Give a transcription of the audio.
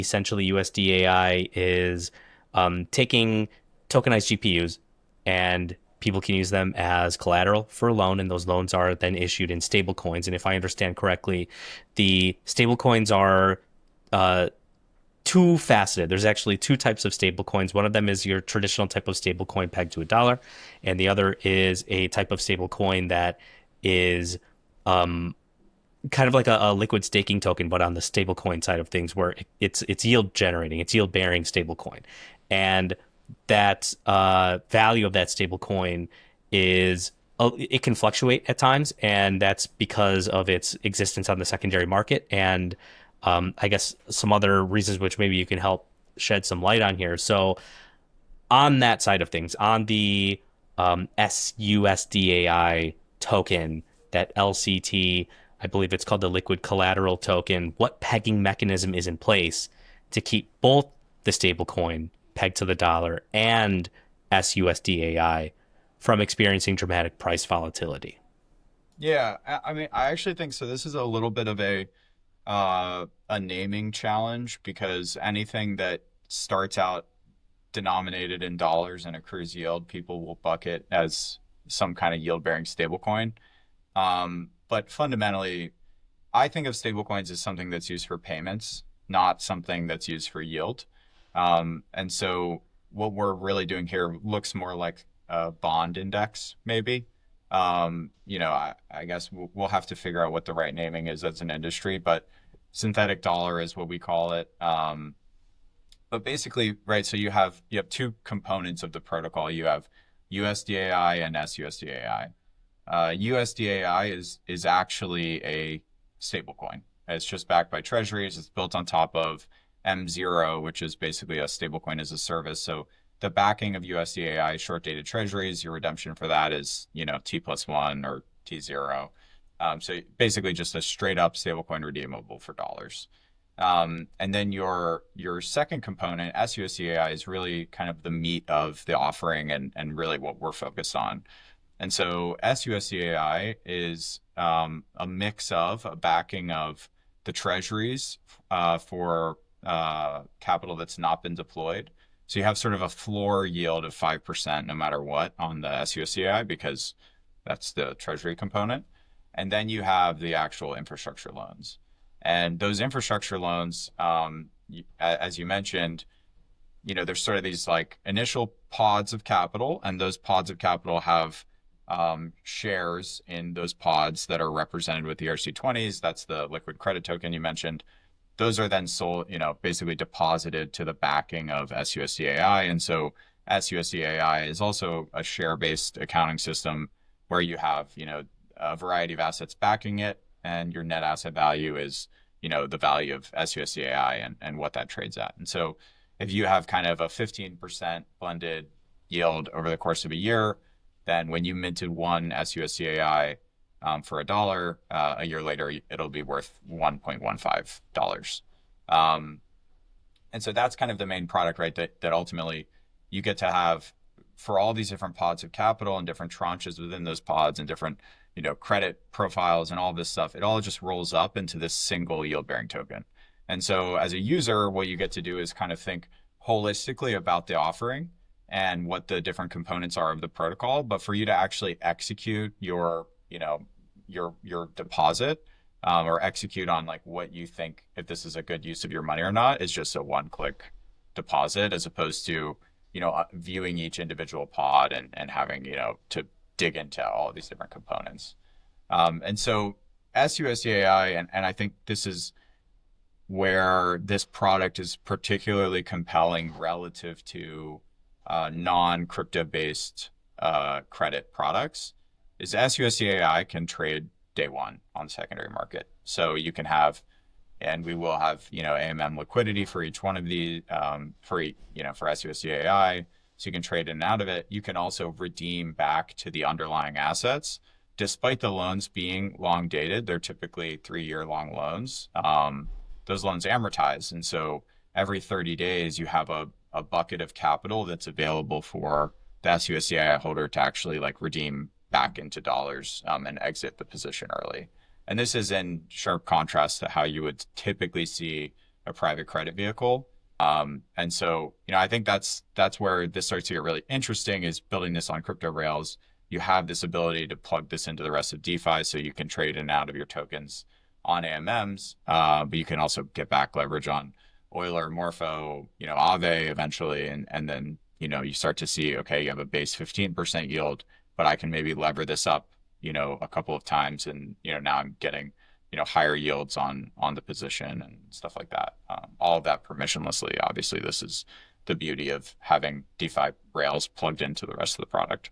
Essentially, USDAI is taking tokenized GPUs, and people can use them as collateral for a loan, and those loans are then issued in stable coins. And if I understand correctly, the stable coins are uh, two faceted. There's actually two types of stable coins. One of them is your traditional type of stable coin pegged to a dollar, and the other is a type of stable coin that is um, kind of like a liquid staking token, but on the stable coin side of things, where it's yield generating, it's yield bearing stable coin, and that value of that stable coin is it can fluctuate at times, and that's because of its existence on the secondary market, and I guess some other reasons which maybe you can help shed some light on here. So on that side of things, on the SUSDAI token, that LCT, I believe it's called the liquid collateral token, what pegging mechanism is in place to keep both the stablecoin pegged to the dollar and SUSDAI from experiencing dramatic price volatility? Yeah, I mean, I actually think so. This is a little bit of a naming challenge because anything that starts out denominated in dollars and accrues yield, people will bucket as some kind of yield-bearing stablecoin. But fundamentally, I think of stablecoins as something that's used for payments, not something that's used for yield. And so what we're really doing here looks more like a bond index, maybe. I guess we'll have to figure out what the right naming is as an industry, but synthetic dollar is what we call it. But basically, right, so you have two components of the protocol. You have USDAI and SUSDAI. USDAI is actually a stablecoin. It's just backed by treasuries. It's built on top of M0, which is basically a stablecoin as a service. So the backing of USDAI short dated treasuries, your redemption for that is, T+1 or T0. So basically just a straight up stablecoin redeemable for dollars. And then your second component, SUSDAI, is really kind of the meat of the offering and really what we're focused on. And so SUSDAI is a mix of a backing of the treasuries for capital that's not been deployed. So you have sort of a floor yield of 5% no matter what on the SUSDAI because that's the treasury component. And then you have the actual infrastructure loans. And those infrastructure loans, as you mentioned, there's sort of these like initial pods of capital, and those pods of capital have shares in those pods that are represented with the ERC20s. That's the liquid credit token you mentioned. Those are then sold, basically deposited to the backing of SUSDAI. And so SUSDAI is also a share-based accounting system where you have, a variety of assets backing it, and your net asset value is, the value of SUSDAI and what that trades at. And so if you have kind of a 15% blended yield over the course of a year, then when you minted one SUSDAI for a dollar, a year later, it'll be worth $1.15. And so that's kind of the main product, right? That ultimately you get to have for all these different pods of capital and different tranches within those pods and different, credit profiles and all this stuff. It all just rolls up into this single yield bearing token. And so as a user, what you get to do is kind of think holistically about the offering and what the different components are of the protocol. But for you to actually execute your deposit or execute on like what you think if this is a good use of your money or not is just a one-click deposit as opposed to viewing each individual pod and having to dig into all of these different components. And so SUSDAI, and I think this is where this product is particularly compelling relative to non-crypto based credit products, is SUSDAI can trade day one on the secondary market. So you can have, and we will have, AMM liquidity for each one of these, for SUSDAI. So you can trade in and out of it. You can also redeem back to the underlying assets. Despite the loans being long dated, they're typically 3-year long loans. Those loans amortize. And so every 30 days, you have a bucket of capital that's available for the SUSDAI holder to actually like redeem back into dollars and exit the position early. And this is in sharp contrast to how you would typically see a private credit vehicle. And so, I think that's where this starts to get really interesting is building this on crypto rails. You have this ability to plug this into the rest of DeFi so you can trade in and out of your tokens on AMMs, but you can also get back leverage on Euler, Morpho, Aave eventually. And then, you start to see, okay, you have a base 15% yield, but I can maybe lever this up, a couple of times. And, now I'm getting, higher yields on the position and stuff like that. All of that permissionlessly. Obviously, this is the beauty of having DeFi rails plugged into the rest of the product.